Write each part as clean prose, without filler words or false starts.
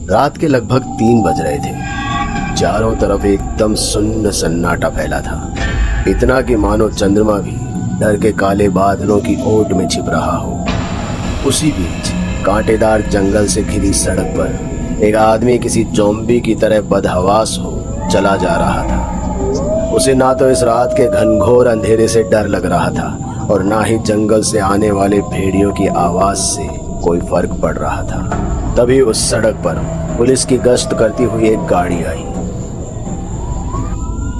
रात के लगभग 3 बज रहे थे। चारों तरफ एकदम सुन्न सन्नाटा फैला था, इतना कि मानो चंद्रमा भी डर के काले बादलों की ओट में छिप रहा हो। उसी बीच कांटेदार जंगल से घिरी सड़क पर एक आदमी किसी ज़ॉम्बी की तरह बदहवास हो चला जा रहा था। उसे ना तो इस रात के घनघोर अंधेरे से डर लग रहा था और ना ही जंगल से आने वाले भेड़ियों की आवाज से कोई फर्क पड़ रहा था। तभी उस सड़क पर पुलिस की गश्त करती हुई एक गाड़ी आई,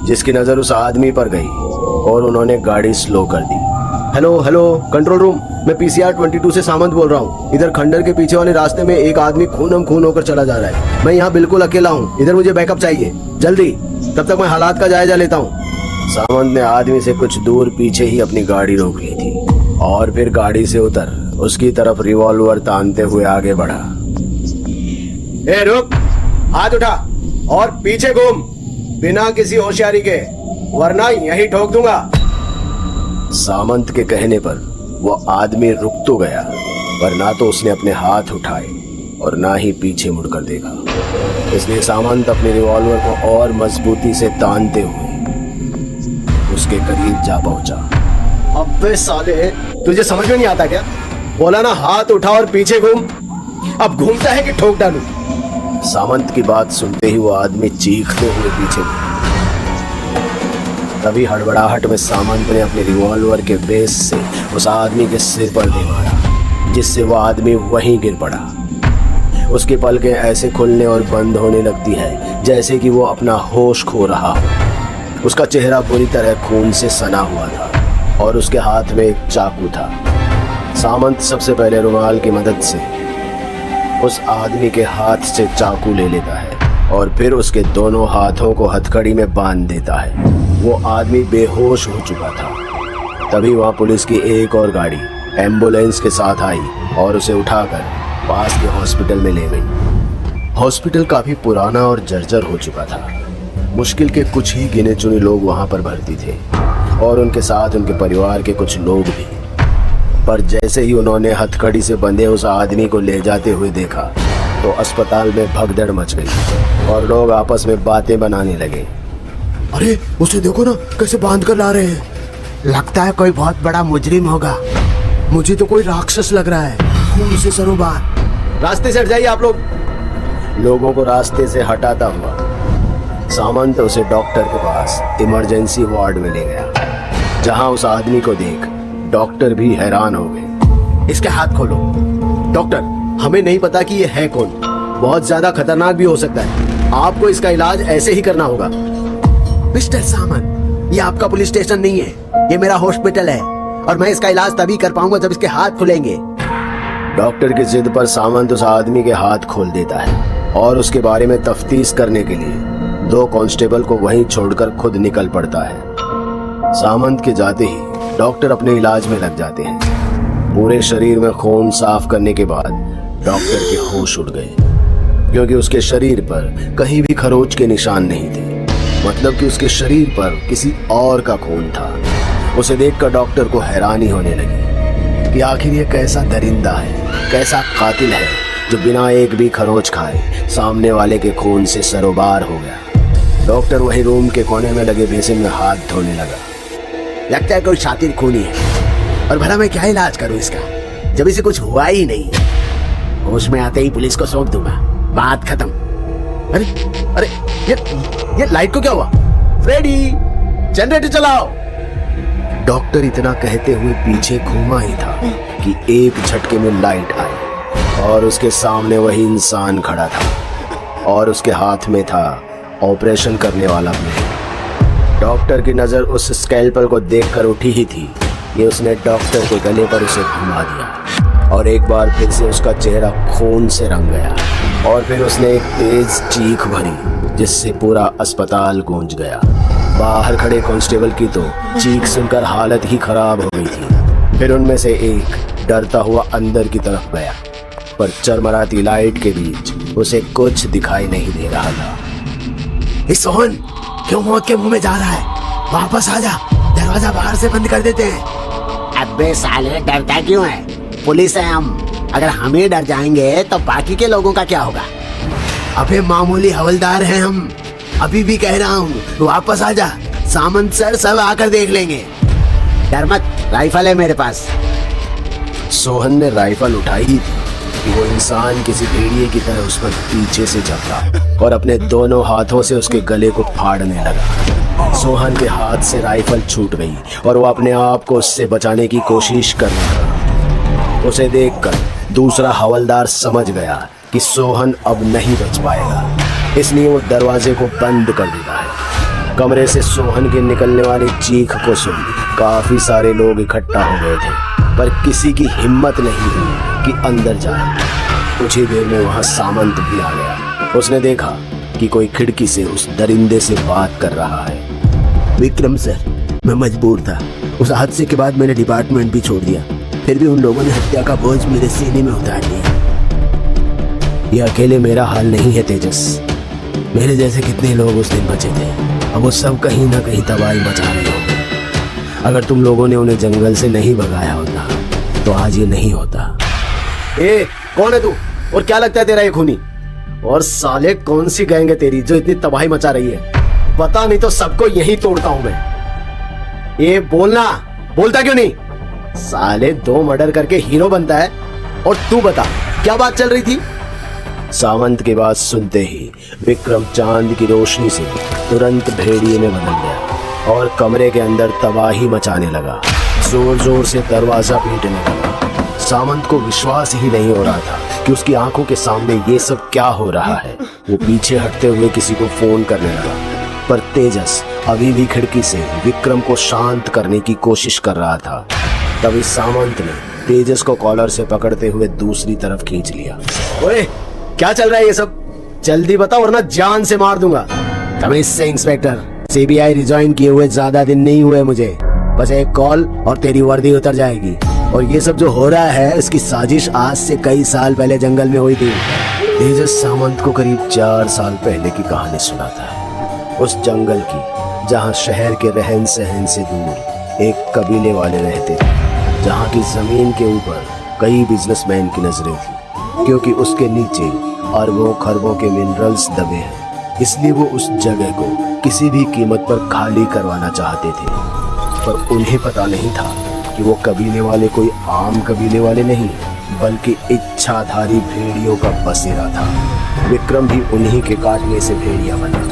जिसकी नजर उस आदमी पर गई और उन्होंने गाड़ी स्लो कर दी। हेलो हेलो कंट्रोल रूम, मैं पीसीआर 22 से सामंत बोल रहा हूँ। इधर खंडर के पीछे वाले रास्ते में एक आदमी खूनम खून होकर चला जा रहा है। मैं यहाँ बिल्कुल अकेला हूँ, इधर मुझे बैकअप चाहिए जल्दी, तब तक मैं हालात का जायजा लेता हूँ। सामंत ने आदमी से कुछ दूर पीछे ही अपनी गाड़ी रोक ली थी और फिर गाड़ी से उतर उसकी तरफ रिवॉल्वर तानते हुए आगे बढ़ा। ए रुक, हाथ उठा और पीछे घूम, बिना किसी होशियारी के, वरना यही ठोक दूंगा। सामंत के कहने पर वो आदमी रुक तो गया, पर ना तो उसने अपने हाथ उठाए और ना ही पीछे मुड़कर देखा। इसलिए सामंत अपने रिवॉल्वर को और मजबूती से तानते हुए उसके करीब जा पहुंचा। अबे साले, तुझे समझ में नहीं आता क्या? बोला ना हाथ उठा और पीछे घूम, अब घूमता है कि ठोक डालूं? सामंत की बात सुनते ही वो आदमी चीखते हुए पीछे मुड़ा। तभी हड़बड़ाहट में सामंत ने अपने रिवॉल्वर के बेस से उस आदमी के सिर पर दे मारा, जिससे वो आदमी वहीं गिर पड़ा। उसकी पलकें ऐसे खुलने और बंद होने लगती है जैसे कि वो अपना होश खो रहा हो। उसका चेहरा पूरी तरह खून से सना हुआ था और उसके हाथ में एक चाकू था। सामंत सबसे पहले रुमाल की मदद से उस आदमी के हाथ से चाकू ले लेता है और फिर उसके दोनों हाथों को हथकड़ी में बांध देता है। वो आदमी बेहोश हो चुका था। तभी वहाँ पुलिस की एक और गाड़ी एम्बुलेंस के साथ आई और उसे उठाकर पास के हॉस्पिटल में ले गई। हॉस्पिटल काफी पुराना और जर्जर हो चुका था। मुश्किल के कुछ ही गिने चुने लोग वहाँ पर भर्ती थे और उनके साथ उनके परिवार के कुछ लोग भी। पर जैसे ही उन्होंने हथकड़ी से बंधे उस आदमी को ले जाते हुए देखा तो अस्पताल में भगदड़ मच गई और लोग आपस में बातें बनाने लगे। अरे उसे देखो ना, कैसे बांध कर ला रहे हैं। लगता है कोई बहुत बड़ा मुजरिम होगा। मुझे तो कोई राक्षस लग रहा है, खून से सरोबार। रास्ते से हट जाइए आप लोग। लोगों को रास्ते से हटाता हुआ सामंत उसे डॉक्टर के पास इमरजेंसी वार्ड में ले गया, जहां उस आदमी को देख डॉक्टर भी हैरान हो गए। इसके हाथ खोलो। डॉक्टर, हमें नहीं पता कि ये है कौन, बहुत ज्यादा खतरनाक भी हो सकता है। आपको इसका इलाज ऐसे ही करना होगा। मिस्टर सामंत, ये आपका पुलिस स्टेशन नहीं है, ये मेरा हॉस्पिटल है और मैं इसका इलाज तभी कर पाऊंगा जब इसके हाथ खुलेंगे। डॉक्टर की जिद पर सामंत उस आदमी के हाथ खोल देता है और उसके बारे में तफ्तीश करने के लिए 2 कांस्टेबल को वहीं छोड़कर खुद निकल पड़ता है। सामंत के जाते ही डॉक्टर अपने इलाज में लग जाते हैं। पूरे शरीर में खून साफ करने के बाद डॉक्टर के होश उड़ गए, क्योंकि उसके शरीर पर कहीं भी खरोच के निशान नहीं थे। मतलब कि उसके शरीर पर किसी और का खून था। उसे देखकर डॉक्टर को हैरानी होने लगी कि आखिर ये कैसा दरिंदा है, कैसा कातिल है जो बिना एक भी खरोच खाए सामने वाले के खून से सरोबार हो गया। डॉक्टर वही रूम के कोने में लगे बेसिन में हाथ धोने लगा। लगता है कोई शातिर खूनी है, और भला मैं क्या इलाज करूं इसका, जब इसे कुछ हुआ ही नहीं। होश में आते ही पुलिस को सौंप दूंगा, बात खत्म। अरे अरे, ये लाइट को क्या हुआ? फ्रेडी, जनरेटर चलाओ। डॉक्टर इतना कहते हुए पीछे घूमा ही था कि एक झटके में लाइट आई और उसके सामने वही इंसान खड़ा था और उसके हाथ में था ऑपरेशन करने वाला ब्लेड। डॉक्टर की नजर उस स्कैल्पल को देखकर उठी ही थी कि उसने डॉक्टर के गले पर उसे घुमा दिया और एक बार फिर से उसका चेहरा खून से रंग गया और फिर उसने एक तेज चीख भरी जिससे पूरा अस्पताल गूंज गया। बाहर खड़े कांस्टेबल की तो चीख सुनकर हालत ही खराब हो गई थी। फिर उनमें से एक डरता हुआ अंदर की तरफ गया, पर चरमराती लाइट के बीच उसे कुछ दिखाई नहीं दे रहा था। सोहन, क्यों मौत के मुंह में जा रहा है? वापस आ जा, दरवाजा बाहर से बंद कर देते हैं। अबे साले, डरता क्यों है? पुलिस है हम, अगर हम ही डर जाएंगे तो बाकी के लोगों का क्या होगा? अबे मामूली हवलदार हैं हम, अभी भी कह रहा हूँ वापस आ जा, सामंत सर सब आकर देख लेंगे। डर मत, राइफल है मेरे पास। सोहन ने राइफल उठाई थी कि वो इंसान किसी भेड़िए की तरह उस पर पीछे से झपटा और अपने दोनों हाथों से उसके गले को फाड़ने लगा। सोहन के हाथ से राइफल छूट गई और वो अपने आप को उससे बचाने की कोशिश करने लगा। उसे देखकर दूसरा हवलदार समझ गया कि सोहन अब नहीं बच पाएगा, इसलिए वो दरवाजे को बंद कर देता है। कमरे से सोहन के निकलने वाली चीख को सुन काफी सारे लोग इकट्ठा हो गए थे, पर किसी की हिम्मत नहीं हुई कि अंदर जाए। कुछ ही देर में वहां सामंत भी आ गया। उसने देखा कि कोई खिड़की से उस दरिंदे से बात कर रहा है। विक्रम सर, मैं मजबूर था, उस हादसे के बाद मैंने डिपार्टमेंट भी छोड़ दिया, फिर भी उन लोगों ने हत्या का बोझ मेरे सीने में उतार लिया। यह अकेले मेरा हाल नहीं है तेजस, मेरे जैसे कितने लोग उस दिन बचे थे, अब वो सब कहीं ना कहीं तबाही मचा रहे होंगे। अगर तुम लोगों ने उन्हें जंगल से नहीं भगाया होता तो आज ये नहीं होता। ए, कौन है तू और क्या लगता है तेरा ये खूनी? और साले कौन सी गैंग है तेरी जो इतनी तबाही मचा रही है? पता नहीं तो सबको यही तोड़ता हूं मैं। ये बोलना, बोलता क्यों नहीं? साले 2 मर्डर करके हीरो बनता है और तू बता क्या बात चल रही थी? सामंत की बात सुनते ही विक्रम चांद की रोशनी से तुरंत भेड़िए में बदल गया और कमरे के अंदर तबाही मचाने लगा। जोर जोर से दरवाजा पीटने लगा। सामंत को विश्वास ही नहीं हो रहा था कि उसकी आंखों के सामने ये सब क्या हो रहा है। वो पीछे हटते हुए किसी को फोन करने लगा, पर तेजस अभी भी खिड़की से विक्रम को शांत करने की कोशिश कर रहा था। तभी सामंत ने तेजस को कॉलर से पकड़ते हुए दूसरी तरफ खींच लिया। ओए, क्या चल रहा है ये सब? जल्दी बताओ वरना जान से मार दूंगा। तभी से इंस्पेक्टर, सीबीआई रिजॉइन किए हुए ज्यादा दिन नहीं हुए मुझे, बस एक कॉल और तेरी वर्दी उतर जाएगी। और ये सब जो हो रहा है इसकी साजिश आज से कई साल पहले जंगल में हुई थी। तेजस सामंत को करीब 4 साल पहले की कहानी सुनाता, उस जंगल की जहाँ शहर के रहन सहन से दूर एक कबीले वाले रहते थे, जहाँ की जमीन के ऊपर कई बिजनेसमैन की नजरें थी, क्योंकि उसके नीचे अरबों खरबों के मिनरल्स दबे हैं। इसलिए वो उस जगह को किसी भी कीमत पर खाली करवाना चाहते थे, पर उन्हें पता नहीं था कि वो कबीले वाले कोई आम कबीले वाले नहीं, बल्कि इच्छाधारी भेड़ियों का बसेरा था। विक्रम भी उन्हीं के काटने से भेड़िया बना,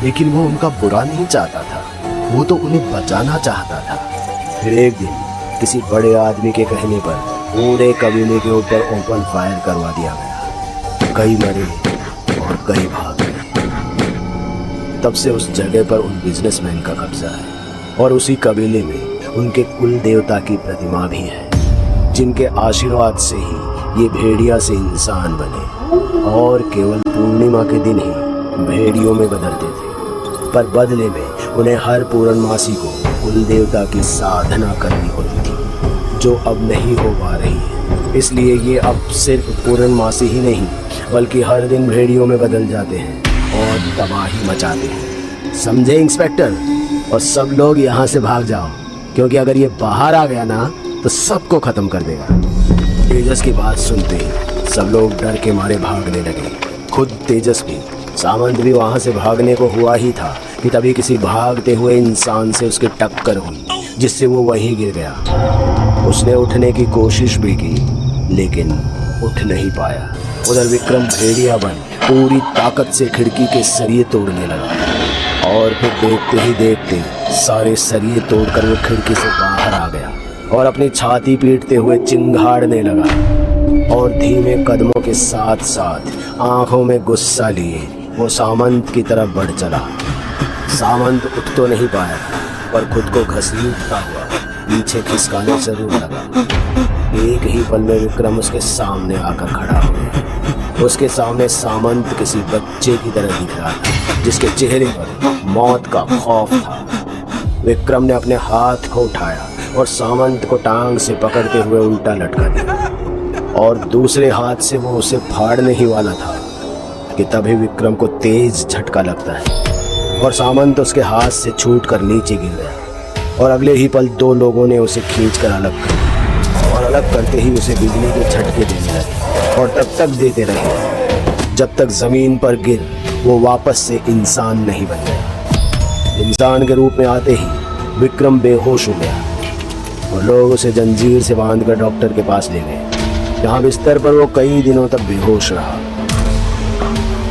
लेकिन वो उनका बुरा नहीं चाहता था, वो तो उन्हें बचाना चाहता था। फिर एक दिन किसी बड़े आदमी के कहने पर पूरे कबीले के ऊपर ओपन फायर करवा दिया गया। कई मरे और कई भाग गए। तब से उस जगह पर उन बिजनेसमैन का कब्जा है और उसी कबीले में उनके कुल देवता की प्रतिमा भी है, जिनके आशीर्वाद से ही ये भेड़िया से इंसान बने और केवल पूर्णिमा के दिन ही भेड़ियों में बदलते थे। पर बदले में उन्हें हर पूर्णमासी को कुल देवता की साधना करनी होती थी, जो अब नहीं हो पा रही है। इसलिए ये अब सिर्फ पूर्णमासी ही नहीं बल्कि हर दिन भेड़ियों में बदल जाते हैं और तबाही मचाते हैं। समझे इंस्पेक्टर? और सब लोग यहाँ से भाग जाओ, क्योंकि अगर ये बाहर आ गया ना तो सबको खत्म कर देगा। तेजस की बात सुनते ही सब लोग डर के मारे भागने लगे, खुद तेजस भी। सामंत भी वहां से भागने को हुआ ही था कि तभी किसी भागते हुए इंसान से उसकी टक्कर हुई, जिससे वो वहीं गिर गया। उसने उठने की कोशिश भी की, लेकिन उठ नहीं पाया। उधर विक्रम भेड़िया बन पूरी ताकत से खिड़की के सरिये तोड़ने लगा और फिर देखते ही देखते सारे सरिये तोड़कर वो खिड़की से बाहर आ गया और अपनी छाती पीटते हुए चिंगाड़ने लगा। और धीमे कदमों के साथ साथ आंखों में गुस्सा लिए वो सामंत की तरफ बढ़ चला। सामंत उठ तो नहीं पाया, पर खुद को घसीटता हुआ पीछे खिसकाने जरूर लगा। एक ही पल में विक्रम उसके सामने आकर खड़ा हो गया। उसके सामने सामंत किसी बच्चे की तरह दिख रहा था, जिसके चेहरे पर मौत का खौफ था। विक्रम ने अपने हाथ को उठाया और सामंत को टांग से पकड़ते हुए उल्टा लटका दिया और दूसरे हाथ से वो उसे फाड़ने ही वाला था कि तभी विक्रम को तेज झटका लगता है और सामंत उसके हाथ से छूटकर नीचे गिर गया। और अगले ही पल 2 लोगों ने उसे खींचकर अलग कर दिया और अलग करते ही उसे बिजली के झटके देने लगे और तब तक देते रहे जब तक जमीन पर गिर वो वापस से इंसान नहीं बन गया। इंसान के रूप में आते ही विक्रम बेहोश हो गया और लोग उसे जंजीर से बांधकर डॉक्टर के पास ले गए, जहाँ बिस्तर पर वो कई दिनों तक बेहोश रहा।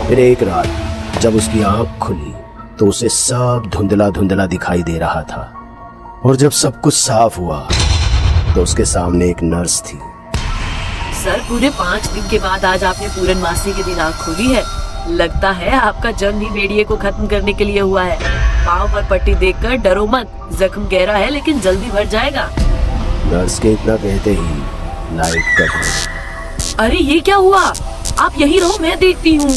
फिर एक रात जब उसकी आंख खुली तो उसे सब धुंधला धुंधला दिखाई दे रहा था, और जब सब कुछ साफ हुआ तो उसके सामने एक नर्स थी। सर, पूरे 5 दिन के बाद आज आपने पूर्णमासी के दिन आँख खोली है। लगता है आपका जन्म ही भेड़िए को खत्म करने के लिए हुआ है। पाँव पर पट्टी देखकर डरो मत, जख्म गहरा है लेकिन जल्दी भर जाएगा। नर्स के इतना कहते ही लाइट कट गई। अरे ये क्या हुआ? आप यही रहो, मैं देखती हूँ।